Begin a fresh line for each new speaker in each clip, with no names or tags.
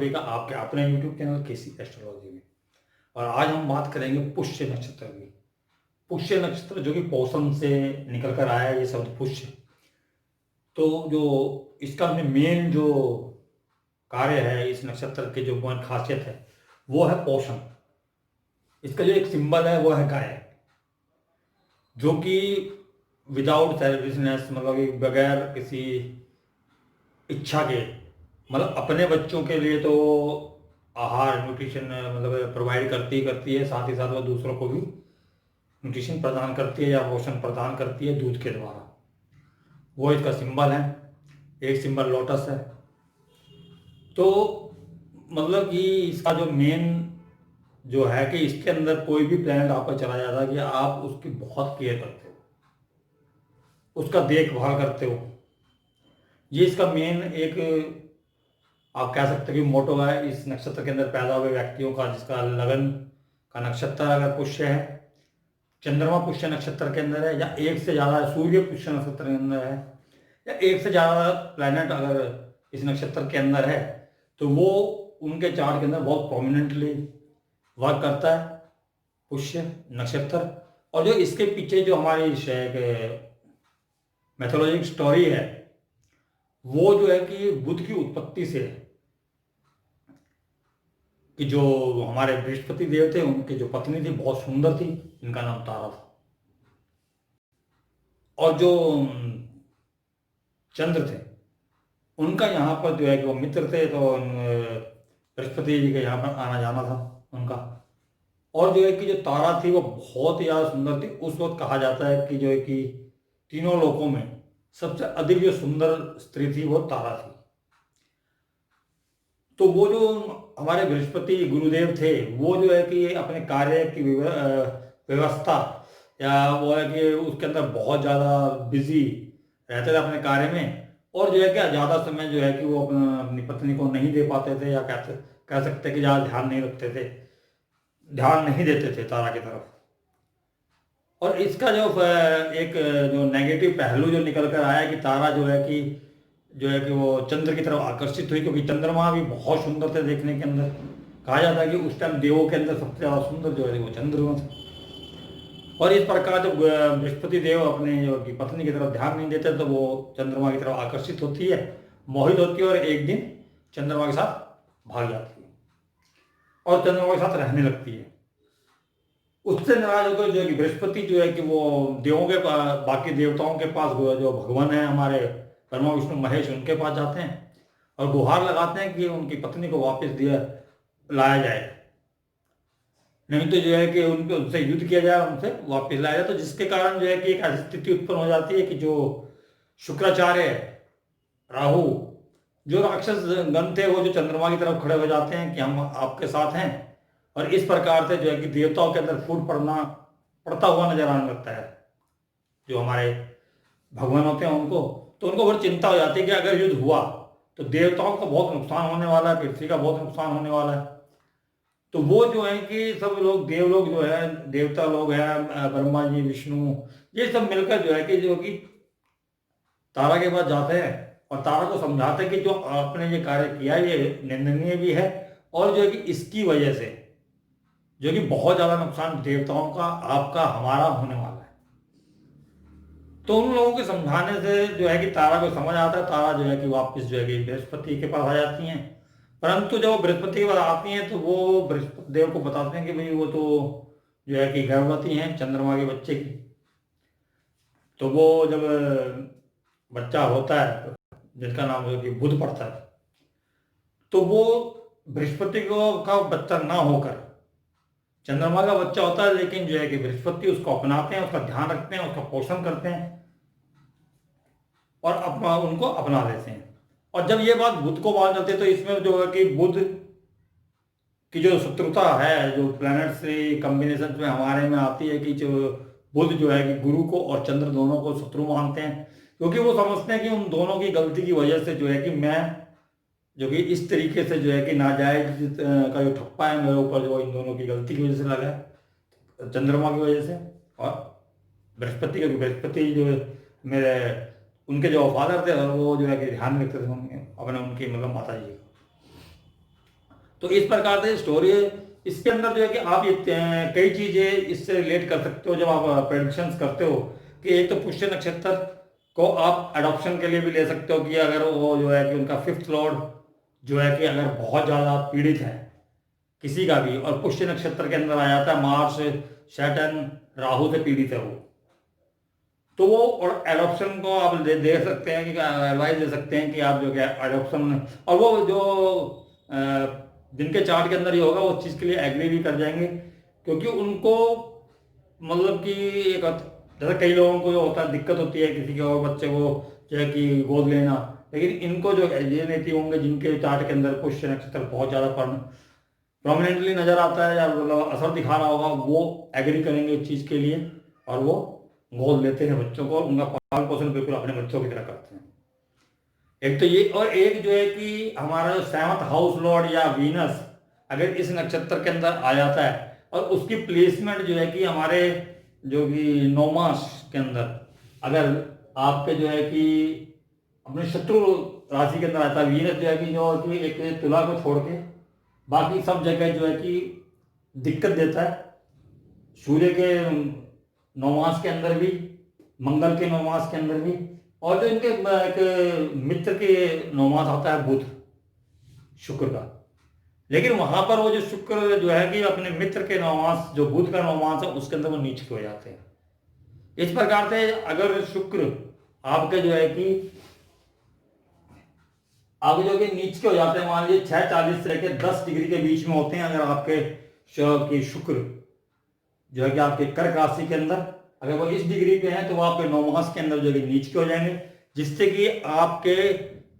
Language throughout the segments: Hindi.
सभी का आपके अपने यूट्यूब चैनल केसी एस्ट्रोलॉजी में। और आज हम बात करेंगे पुष्य नक्षत्र की। पुष्य नक्षत्र जो कि पौषण से निकल कर आया है, ये शब्द पुष्य। तो जो इसका मेन जो कार्य है, इस नक्षत्र के जो मेन खासियत है वो है पोषण। इसका जो एक सिंबल है वो है गाय, जो कि विदाउट सेल्फिशनेस, मतलब कि बगैर किसी इच्छा के, मतलब अपने बच्चों के लिए तो आहार न्यूट्रिशन मतलब प्रोवाइड करती है, साथ ही साथ वो दूसरों को भी न्यूट्रिशन प्रदान करती है या पोषण प्रदान करती है दूध के द्वारा। वो इसका सिंबल है। एक सिंबल लोटस है। तो मतलब कि इसका जो मेन जो है कि इसके अंदर कोई भी प्लैनेट आपका चला जाता है कि आप उसकी बहुत केयर करते हो, उसका देखभाल करते हो। ये इसका मेन एक आप कह सकते हो कि मोटो है इस नक्षत्र के अंदर पैदा हुए व्यक्तियों का, जिसका लगन का नक्षत्र अगर पुष्य है, चंद्रमा पुष्य नक्षत्र के अंदर है, या एक से ज़्यादा सूर्य पुष्य नक्षत्र के अंदर है, या एक से ज़्यादा प्लैनेट अगर इस नक्षत्र के अंदर है, तो वो उनके चार्ट के अंदर बहुत प्रोमिनेंटली वर्क करता है पुष्य नक्षत्र। और जो इसके पीछे जो हमारी मैथोलॉजिक स्टोरी है वो जो है कि बुध की उत्पत्ति से है, कि जो हमारे बृहस्पति देव थे उनकी जो पत्नी थी बहुत सुंदर थी, इनका नाम तारा था। और जो चंद्र थे उनका यहाँ पर जो है कि वो मित्र थे, तो बृहस्पति जी के यहाँ पर आना जाना था उनका। और जो है कि जो तारा थी वो बहुत ही ज़्यादा सुंदर थी। उस वक्त कहा जाता है कि जो है कि तीनों लोकों में सबसे अधिक जो सुंदर स्त्री थी वो तारा थी। तो वो जो हमारे बृहस्पति गुरुदेव थे वो जो है कि अपने कार्य की व्यवस्था, या वो है कि उसके अंदर बहुत ज़्यादा बिजी रहते थे अपने कार्य में। और जो है कि ज़्यादा समय जो है कि वो अपनी पत्नी को नहीं दे पाते थे, या कह सकते कि ज़्यादा ध्यान नहीं रखते थे, ध्यान नहीं देते थे तारा की तरफ। और इसका जो एक जो नेगेटिव पहलू जो निकल कर आया कि तारा जो है कि वो चंद्र की तरफ आकर्षित हुई, क्योंकि चंद्रमा भी बहुत सुंदर थे देखने के अंदर। कहा जाता है कि उस टाइम देवों के अंदर सबसे ज़्यादा सुंदर जो है वो चंद्रमा था। और इस प्रकार जब बृहस्पति देव अपने जो की पत्नी की तरफ ध्यान नहीं देते तो वो चंद्रमा की तरफ आकर्षित होती है, मोहित होती है, और एक दिन चंद्रमा के साथ भाग जाती है और चंद्रमा के साथ रहने लगती है। उससे नाराज होकर जो है कि बृहस्पति जो है कि वो देवों के बाकी देवताओं के पास, जो भगवान है हमारे ब्रह्मा विष्णु महेश, उनके पास जाते हैं और गुहार लगाते हैं कि उनकी पत्नी को वापस दिया लाया जाए, नहीं तो जो है कि उनके उनसे युद्ध किया जाए, उनसे वापस लाया जाए। तो जिसके कारण जो है कि एक ऐसी स्थिति उत्पन्न हो जाती है कि जो शुक्राचार्य, राहु, जो राक्षस गण थे, वो जो चंद्रमा की तरफ खड़े हो जाते हैं कि हम आपके साथ हैं। और इस प्रकार से जो है कि देवताओं के अंदर फूट पड़ता हुआ नजर आने लगता है जो हमारे भगवान होते हैं उनको। तो उनको बड़ी चिंता हो जाती है कि अगर युद्ध हुआ तो देवताओं का बहुत नुकसान होने वाला है, पृथ्वी का बहुत नुकसान होने वाला है। तो वो जो है कि सब लोग, देव लोग जो है, देवता लोग हैं, ब्रह्मा जी, विष्णु, ये सब मिलकर जो कि तारा के पास जाते हैं और तारा को समझाते हैं कि जो आपने ये कार्य किया ये निंदनीय भी है, और जो है कि इसकी वजह से जो कि बहुत ज्यादा नुकसान देवताओं का, आपका, हमारा होने वाला है। तो उन लोगों के समझाने से जो है कि तारा को समझ आता है। तारा जो है कि वापस जो है कि बृहस्पति के पास आ जाती हैं। परंतु जब वो बृहस्पति के पास आती हैं तो वो बृहस्पति देव को बताते हैं कि भाई वो तो जो है कि गर्भवती हैं चंद्रमा के बच्चे की। तो वो जब बच्चा होता है जिसका नाम जो कि बुध पड़ता है, तो वो बृहस्पति को का बच्चा ना होकर चंद्रमा का बच्चा होता है, लेकिन जो है कि बृहस्पति उसको अपनाते हैं, उसका ध्यान रखते हैं, उसका पोषण करते हैं और उनको अपना लेते हैं। और जब ये बात बुध को मालूम चलती है तो इसमें जो है कि बुध की जो शत्रुता है, जो प्लैनेट से कॉम्बिनेशन में हमारे में आती है कि जो बुध जो है कि गुरु को और चंद्र दोनों को शत्रु मानते हैं, क्योंकि वो समझते हैं कि उन दोनों की गलती की वजह से जो है कि मैं जो कि इस तरीके से जो है कि नाजायज का जो ठप्पा है मेरे ऊपर, जो इन दोनों की गलती की वजह से लगा है, चंद्रमा की वजह से और बृहस्पति का। बृहस्पति जो मेरे उनके जो फादर थे, और वो जो है कि ध्यान रखते थे अपने उनकी मतलब माता जी का। तो इस प्रकार से स्टोरी है। इसके अंदर जो है कि आप ये कई चीजें इससे रिलेट कर सकते हो जब आप प्रेडिक्शंस करते हो, कि एक तो पुष्य नक्षत्र को आप अडॉप्शन के लिए भी ले सकते हो, कि अगर वो जो है कि उनका फिफ्थ लॉर्ड जो है कि अगर बहुत ज्यादा पीड़ित है किसी का भी, और पुष्य नक्षत्र के अंदर आ जाता है मार्स, सैटर्न, राहु से पीड़ित है वो, तो वो और एडॉप्शन को आप दे सकते हैं, कि एडवाइस दे सकते हैं कि आप जो क्या एडॉप्शन, और वो जो अ, जिनके चार्ट के अंदर ये होगा वो उस चीज़ के लिए एग्री भी कर जाएंगे, क्योंकि उनको मतलब कि एक जैसे कई लोगों को जो होता है दिक्कत होती है किसी के और बच्चे को जो है कि गोद लेना, लेकिन इनको जो ये नेटिव होंगे जिनके चार्ट के अंदर पुष्य नक्षत्र बहुत ज़्यादा प्रोमिनेंटली नजर आता है या मतलब असर दिखा रहा होगा, वो एग्री करेंगे इस चीज़ के लिए, और वो गोद लेते हैं बच्चों को, और उनका पालन पोषण बिल्कुल अपने बच्चों की तरह करते हैं। एक तो ये, और एक जो है कि हमारा जो सेवंथ हाउस लॉर्ड या वीनस अगर इस नक्षत्र के अंदर आ जाता है, और उसकी प्लेसमेंट जो है कि हमारे जो कि 9 मास के अंदर अगर आपके जो है कि अपने शत्रु राशि के अंदर आता है, वीनस जो है कि जो कि एक तुला को छोड़ के बाकी सब जगह जो है कि दिक्कत देता है। सूर्य के 9 मास के अंदर भी, मंगल के 9 मास के अंदर भी, और जो इनके एक मित्र के 9 मास आता है बुध, शुक्र का, लेकिन वहां पर वो जो शुक्र जो है कि अपने मित्र के 9 मास, जो बुध का 9 मास है उसके अंदर वो नीच हो जाते हैं। इस प्रकार से अगर शुक्र आपके जो है कि आप जो कि नीच के हो जाते हैं, मान लीजिए 6:40 से लेकर 10 डिग्री के बीच में होते हैं, अगर आपके शुक्र जो है कि आपके कर्क राशि के अंदर अगर वो इस डिग्री पे है, तो वो आपके 9 मास के अंदर जो है नीच के हो जाएंगे, जिससे कि आपके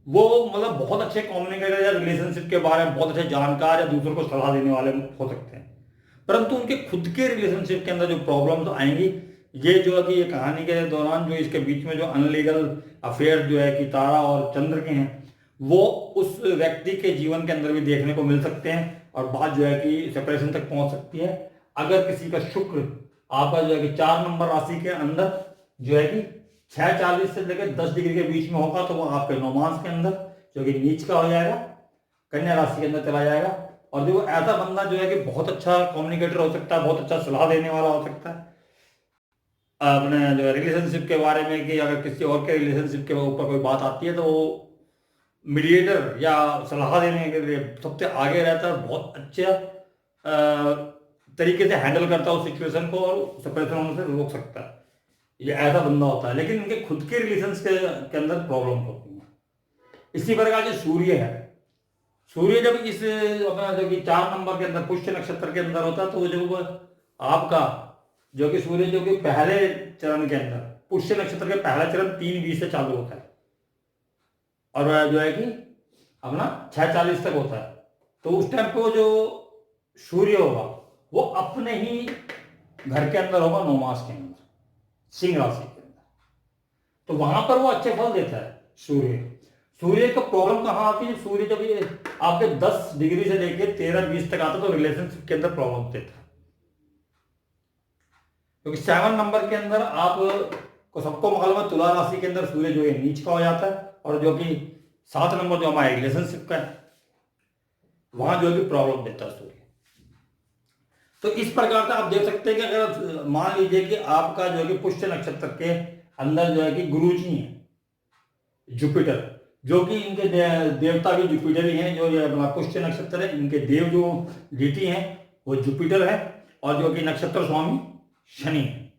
वो मतलब बहुत अच्छे कम्युनिकेटर या रिलेशनशिप के बारे में बहुत अच्छे जानकार या दूसरों को सलाह देने वाले हो सकते हैं, परंतु उनके खुद के रिलेशनशिप के अंदर जो प्रॉब्लम तो आएंगी, ये जो है कि ये कहानी के दौरान जो इसके बीच में जो अनलीगल अफेयर जो है कि तारा और चंद्र के हैं, वो उस व्यक्ति के जीवन के अंदर भी देखने को मिल सकते हैं, और बात जो है कि सेपरेशन तक पहुंच सकती है। अगर किसी का शुक्र आपका जो है कि 4 नंबर राशि के अंदर जो है कि 6:40 से लेकर 10 डिग्री के बीच में होगा, तो वो आपके 9 मास के अंदर जो कि नीच का हो जाएगा, कन्या राशि के अंदर चला जाएगा। और जो ऐसा बंदा जो है कि बहुत अच्छा कम्युनिकेटर हो सकता है, बहुत अच्छा सलाह देने वाला हो सकता है अपने जो रिलेशनशिप के बारे में, कि अगर किसी और के रिलेशनशिप के ऊपर कोई बात आती है तो वो मीडिएटर या सलाह देने के लिए सबसे आगे रहता है, बहुत अच्छा तरीके से हैंडल करता है उस सिचुएशन को, और सेपरेशन होने से रोक सकता है। ये ऐसा बंदा होता है, लेकिन इनके खुद के रिलेशंस के अंदर प्रॉब्लम होती है। इसी प्रकार जो सूर्य है, सूर्य जब इस अपना जो कि 4 नंबर के अंदर पुष्य नक्षत्र के अंदर होता है, तो जब आपका जो कि सूर्य जो कि पहले चरण के अंदर पुष्य नक्षत्र के पहला चरण 3:20 से चालू होता है, और जो है कि अपना 6:40 तक होता है, तो उस टाइम पे वो जो सूर्य होगा वो अपने ही घर के अंदर होगा, 9 मास के अंदर, सिंह राशि के अंदर, तो वहां पर वो अच्छे फल देता है सूर्य। सूर्य का प्रॉब्लम कहां आती है? सूर्य जब ये आपके 10 डिग्री से लेकर 13-20 तक आता है, तो रिलेशनशिप के अंदर प्रॉब्लम देता है, क्योंकि 7 नंबर के अंदर आप को सबको मालूम है तुला राशि के अंदर सूर्य जो है नीच का हो जाता है, और जो कि 7 नंबर जो हमारे रिलेशनशिप का है वहां जो भी प्रॉब्लम देता है सूर्य। तो इस प्रकार से आप देख सकते हैं कि अगर मान लीजिए कि आपका जो है कि पुष्य नक्षत्र के अंदर जो है कि गुरु जी हैं जुपिटर, जो कि इनके देवता भी जुपिटर ही हैं, जो ये अपना पुष्य नक्षत्र है इनके देव जो डीटी हैं वो जुपिटर है, और जो कि नक्षत्र स्वामी शनि है।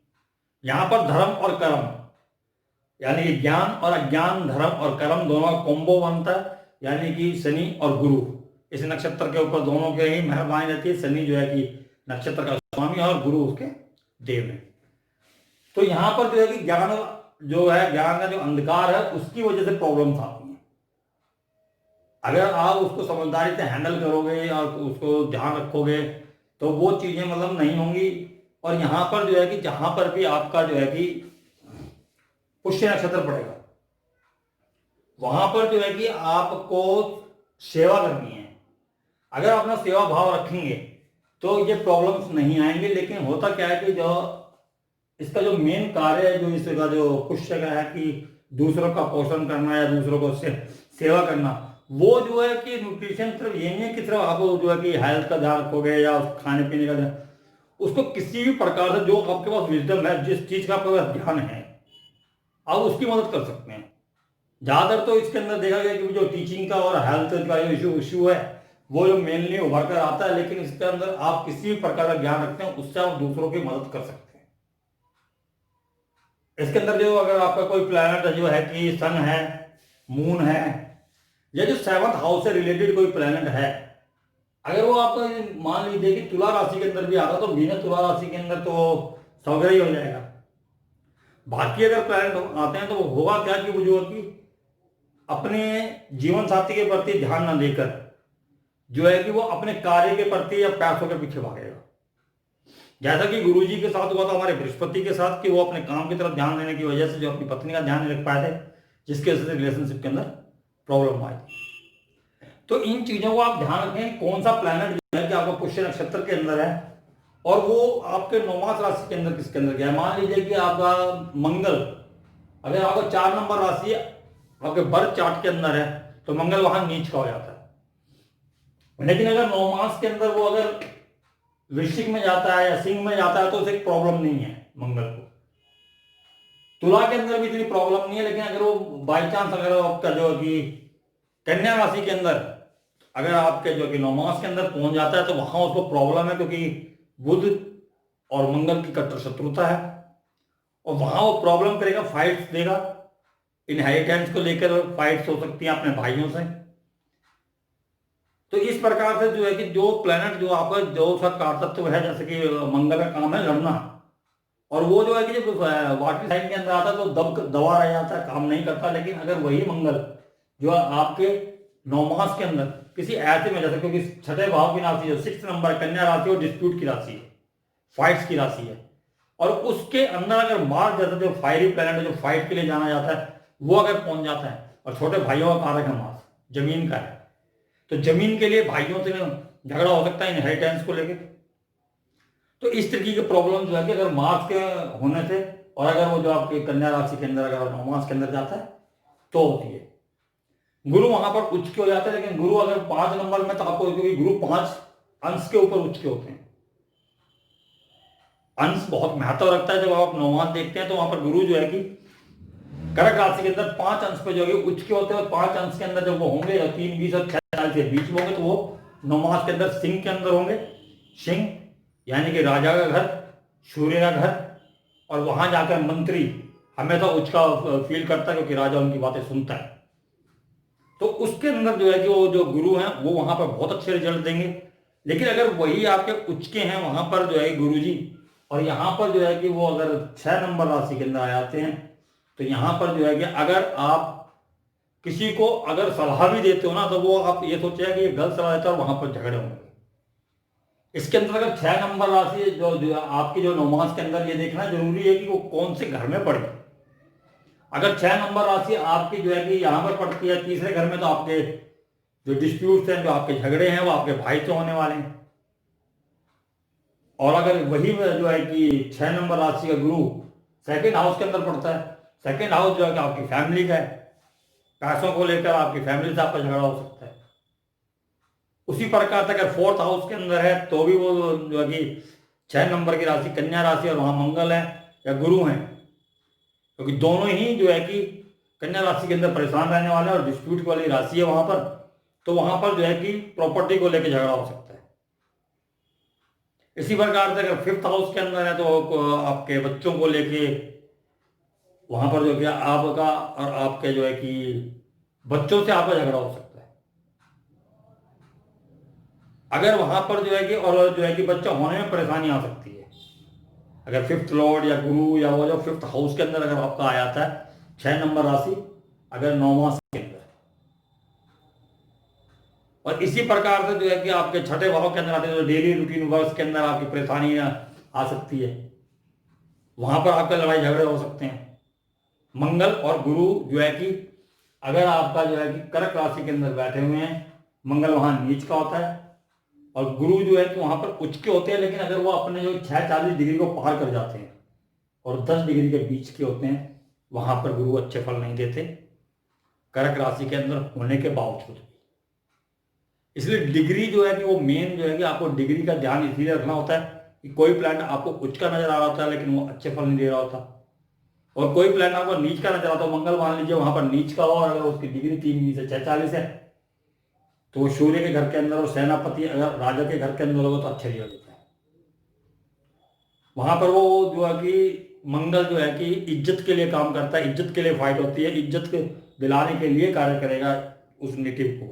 यहां पर धर्म और कर्म यानी कि ज्ञान और अज्ञान, धर्म और कर्म दोनों का कॉम्बो बनता है, यानी कि शनि और गुरु इस नक्षत्र के ऊपर दोनों के ही मेहरबानी रहती है। शनि जो है कि नक्षत्र का स्वामी है और गुरु उसके देव है। तो यहां पर जो है कि ज्ञान जो है, ज्ञान का जो अंधकार है उसकी वजह से प्रॉब्लम्स आती हैं। अगर आप उसको समझदारी से हैंडल करोगे और उसको ध्यान रखोगे तो वो चीजें मतलब नहीं होंगी। और यहां पर जो है कि जहां पर भी आपका जो है कि पुष्य नक्षत्र पड़ेगा वहां पर जो है कि आपको सेवा करनी है। अगर आप अपना सेवा भाव रखेंगे तो ये प्रॉब्लम्स नहीं आएंगे। लेकिन होता क्या है कि जो इसका जो मेन कार्य है, जो इसका जो पुष्य का है कि दूसरों का पोषण करना या दूसरों को सेवा करना, वो जो है कि न्यूट्रिशन सिर्फ ये नहीं है कि सिर्फ आप जो है कि हेल्थ का ध्यान रखोगे या खाने पीने का ध्यान, उसको किसी भी प्रकार से जो आपके पास विजडम है, जिस चीज का आपके पास ध्यान है, आप उसकी मदद कर सकते हैं। ज्यादातर तो इसके अंदर देखा गया कि जो टीचिंग का और हेल्थ का जो इशू है वो जो मेनली उभर कर आता है, लेकिन इसके अंदर आप किसी भी प्रकार का ज्ञान रखते हैं उससे आप दूसरों की मदद कर सकते हैं। इसके अंदर जो अगर आपका कोई प्लैनेट जो है कि सन है, मून है, या जो 7th हाउस से रिलेटेड कोई प्लैनेट है, अगर वो आप मान लीजिए कि तुला राशि के अंदर भी आता तो वीनस तुला राशि के अंदर तो सौगर ही हो जाएगा। बाकी अगर प्लैनेट आते हैं तो वो होगा क्या कि वो जो है कि अपने जीवन साथी के प्रति ध्यान न देकर जो है कि वो अपने कार्य के प्रति या पैसों के पीछे भागेगा। जैसा कि गुरुजी के साथ हुआ था हमारे बृहस्पति के साथ कि वो अपने काम की तरफ ध्यान देने की वजह से जो अपनी पत्नी का ध्यान नहीं रख पाए थे, जिसके वजह से रिलेशनशिप के अंदर प्रॉब्लम आई थी। तो इन चीजों को आप ध्यान रखें, कौन सा प्लैनेट जो है कि आपका पुष्य नक्षत्र के अंदर है और वो आपके 9 मास राशि के अंदर किसके अंदर गया है। मान लीजिए कि आपका मंगल, अगर आपका 4 नंबर राशि आपके बर्थ चार्ट के अंदर है तो मंगल वहां नीच का हो जाता है। लेकिन अगर 9 मास के अंदर वो अगर वृश्चिक में जाता है या सिंह में जाता है तो उसे प्रॉब्लम नहीं है मंगल को। तुला के अंदर भी इतनी प्रॉब्लम नहीं है, लेकिन अगर वो बाई चांस अगर आपका जो कि कन्या राशि के अंदर अगर आपके जो कि 9 मास के अंदर पहुंच जाता है तो वहां उसको प्रॉब्लम है, क्योंकि बुध और मंगल की कट्टर शत्रुता है और वहां वो प्रॉब्लम करेगा, फाइट्स देगा, इनहेरिटेंस को लेकर फाइट्स हो सकती हैं अपने भाइयों से। तो इस प्रकार से जो है कि जो प्लैनेट जो आपका जो सा कारतत्व है, जैसे कि मंगल का काम है लड़ना, और वो जो है कि जब वाटर साइन के अंदर आता है तो दबा रह जाता है, काम नहीं करता। लेकिन अगर वही मंगल जो आपके 9 मास के अंदर किसी ऐसे में, जैसे क्योंकि 6ठे भाव की राशि जो 6 नंबर कन्या राशि और डिस्प्यूट की राशि है, फाइट्स की राशि है, और उसके अंदर अगर मार्स जैसा जो फायरी प्लैनेट जो फाइट के लिए जाना जाता है वो अगर पहुंच जाता है, और छोटे भाइयों का कारक है मार्स, जमीन का है, तो जमीन के लिए भाइयों से झगड़ा हो सकता है इनहेरिटेंस को लेकर। तो इस तरीके की प्रॉब्लम जो है कि अगर मार्स के होने से और अगर वो जो आपके कन्या राशि के अंदर अगर 9 मास के अंदर जाता है तो होती है। गुरु वहां पर उच्च के हो जाते हैं, लेकिन गुरु अगर 5 नंबर में तो आपको, क्योंकि गुरु 5 अंश के ऊपर उच्च के होते हैं, अंश बहुत महत्व रखता है। जब आप 9 मास देखते हैं तो वहां पर गुरु जो है कि कर्क राशि के अंदर 5 अंश पे जो है उच्च के होते हैं, और 5 अंश के अंदर जब वो होंगे 3, 20 और 6 साल के बीच में होंगे तो वो 9 मास के अंदर सिंह के अंदर होंगे। सिंह यानी कि राजा का घर, सूर्य का घर, और वहां जाकर मंत्री हमेशा उच्च का फील करता है क्योंकि राजा उनकी बातें सुनता है। तो उसके अंदर जो है कि वो जो गुरु हैं वो वहां पर बहुत अच्छे रिजल्ट देंगे। लेकिन अगर वही आपके उच्च के हैं वहां पर जो है गुरु जी, और यहाँ पर जो है कि वो अगर 6 नंबर राशि के अंदर आ जाते हैं तो यहाँ पर जो है कि अगर आप किसी को अगर सलाह भी देते हो ना तो वो आप ये सोचिए कि ये गलत सलाह देता है और वहां पर झगड़े होंगे। इसके अंदर अगर 6 नंबर राशि जो आपकी जो 9 मास के अंदर ये देखना जरूरी है कि वो कौन से घर में पड़े। अगर 6 नंबर राशि आपकी जो है कि यहाँ पर पड़ती है तीसरे घर में, तो आपके जो डिस्प्यूट्स हैं, जो आपके झगड़े हैं, वो आपके भाई से होने वाले हैं। और अगर वही जो है कि 6 नंबर राशि का गुरु सेकंड हाउस के अंदर पड़ता है, सेकंड हाउस जो है कि आपकी फैमिली का है, पैसों को लेकर आपकी फैमिली से आपका झगड़ा हो सकता है। उसी प्रकार से अगर 4th हाउस के अंदर है तो भी वो जो है कि 6 नंबर की राशि कन्या राशि और वहां मंगल है या गुरु है, क्योंकि दोनों ही जो है कि कन्या राशि के अंदर परेशान रहने वाले हैं और डिस्प्यूट वाली राशि है वहां पर, तो वहां पर जो है कि प्रॉपर्टी को लेकर झगड़ा हो सकता है। इसी प्रकार से अगर 5th हाउस के अंदर है तो आपके बच्चों को लेके वहां पर जो कि आपका और आपके जो है कि बच्चों से आपका झगड़ा हो सकता है। अगर वहां पर जो है कि और जो है कि बच्चा होने में परेशानी आ सकती है अगर 5th लॉर्ड या गुरु या वो जो 5th हाउस के अंदर अगर आपका आ जाता है 6 नंबर राशि अगर 9 मास के अंदर। और इसी प्रकार से जो है कि आपके 6ठे भाव के अंदर आते हैं, जो डेली रूटीन वर्क के अंदर आपकी परेशानी आ सकती है, वहां पर आपके लड़ाई झगड़े हो सकते हैं। मंगल और गुरु जो है कि अगर आपका जो है कि कर्क राशि के अंदर बैठे हुए हैं, मंगल वहां नीच का होता है और गुरु जो है कि वहां पर उच्च के होते हैं, लेकिन अगर वो अपने जो 640 डिग्री को पार कर जाते हैं और 10 डिग्री के बीच के होते हैं, वहां पर गुरु अच्छे फल नहीं देते कर्क राशि के अंदर होने के बावजूद। इसलिए डिग्री जो है कि वो मेन जो है कि आपको डिग्री का ध्यान इसलिए रखना होता है कि कोई प्लांट आपको उच्च का नजर आ रहा होता है लेकिन वो अच्छे फल नहीं दे रहा होता, और कोई प्लांट आपको नीच का नजर आता है। मंगल मान लीजिए वहां पर नीच का हो और अगर उसकी डिग्री 3 20 से 6 40 है तो वो सूर्य के घर के अंदर और सेनापति अगर राजा के घर के अंदर होगा तो अच्छा रिजल्ट होता है। वहां पर वो जो है कि मंगल जो है कि इज्जत के लिए काम करता है, इज्जत के लिए फाइट होती है, इज्जत के दिलाने के लिए कार्य करेगा उस नेटिव को।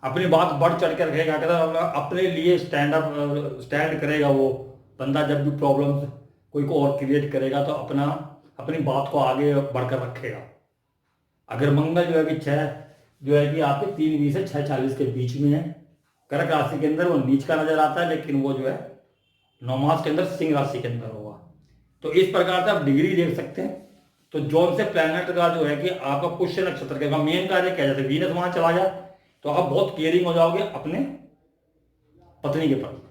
अपनी बात बढ़ चढ़ कर रखेगा, अगर अपने लिए स्टैंड करेगा वो बंदा। जब भी प्रॉब्लम कोई को और क्रिएट करेगा तो अपनी बात को आगे बढ़कर रखेगा। अगर मंगल जो है कि जो है कि आपके 3 20 से 6 40 के बीच में है, कर्क राशि के अंदर वो नीच का नजर आता है लेकिन वो जो है 9 मास के अंदर सिंह राशि के अंदर होगा। तो इस प्रकार से आप डिग्री देख सकते हैं। तो जौन से प्लैनेट का जो है कि आपका पुष्य नक्षत्र का मेन कार्य क्या, जैसे वीनस वहां चला जाए तो आप बहुत केयरिंग हो जाओगे अपने पत्नी के प्रति।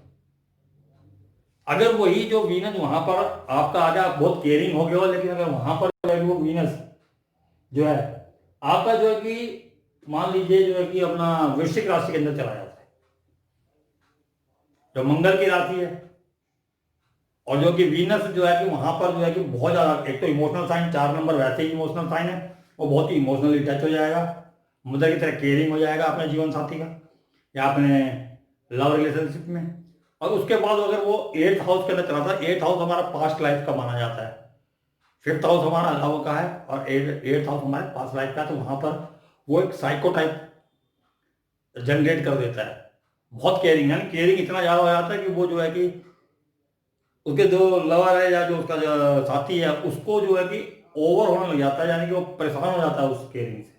अगर वही जो वीनस वहां पर आपका आ जाए, आप बहुत केयरिंग हो गए हो, लेकिन अगर वहां पर वो वीनस जो है आपका जो है कि मान लीजिए जो है कि अपना वृश्चिक राशि के अंदर चला जाता है, जो मंगल की राशि है, और जो कि वीनस जो है कि वहां पर जो है कि बहुत ज्यादा, एक तो इमोशनल साइन 4 नंबर वैसे ही इमोशनल साइन है, वो बहुत ही इमोशनली टच हो जाएगा, मुद्दा की तरह केयरिंग हो जाएगा अपने जीवन साथी का या अपने लव रिलेशनशिप में। और उसके बाद अगर वो 8th हाउस के अंदर चला था, 8th हाउस हमारा पास्ट लाइफ का माना जाता है, 5th हाउस हमारा लव का है और 8th हाउस हमारे पास्ट लाइफ का है। तो वहां पर वो एक साइको टाइप जनरेट कर देता है, बहुत केयरिंग, यानी केयरिंग इतना ज्यादा हो जाता है कि वो जो है कि उसके जो लवर है या जो उसका जो साथी है उसको जो है कि ओवर होने लग जाता है, यानी कि वो परेशान हो जाता है उस केयरिंग से,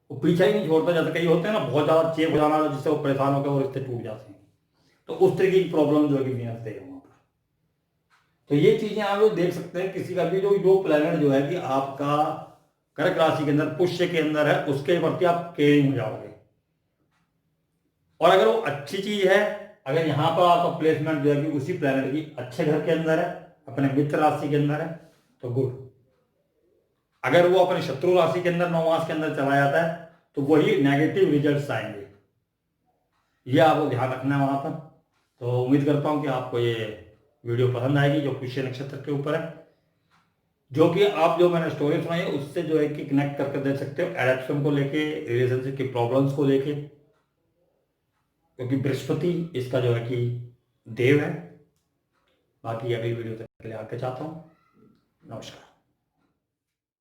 वो पीछा ही नहीं छोड़ता। जैसे कई होते हैं ना बहुत ज्यादा चेप हो जाना जिससे वो परेशान होकर वो रिश्ते टूट जाते हैं, तो उस तरीके की प्रॉब्लम जो है कि वीनस देगा वहां पर। तो ये चीजें आप लोग देख सकते हैं, किसी का भी जो प्लेनेट जो है कि आपका कर्क राशि के अंदर पुष्य के अंदर है उसके प्रति आप केयरिंग हो जाओगे। और अगर वो अच्छी चीज है, अगर यहाँ पर आपका प्लेसमेंट जो है कि उसी प्लेनेट की अच्छे घर के अंदर है, अपने मित्र राशि के अंदर है, तो गुड। अगर वो अपने शत्रु राशि के अंदर 9 मास के अंदर चला जाता है तो वही नेगेटिव रिजल्ट्स आएंगे। ये आपको ध्यान रखना है वहां पर। तो उम्मीद करता हूं कि आपको ये वीडियो पसंद आएगी जो पुष्य नक्षत्र के ऊपर है, जो कि आप जो मैंने स्टोरी सुनाई है उससे जो है कि कनेक्ट करके देख सकते हो, एडेप्शन को लेके, रिलेशनशिप की प्रॉब्लम्स को लेके, क्योंकि बृहस्पति इसका जो है कि देव है। बाकी अगली वीडियो तक के लिए आके चाहता हूँ। नमस्कार।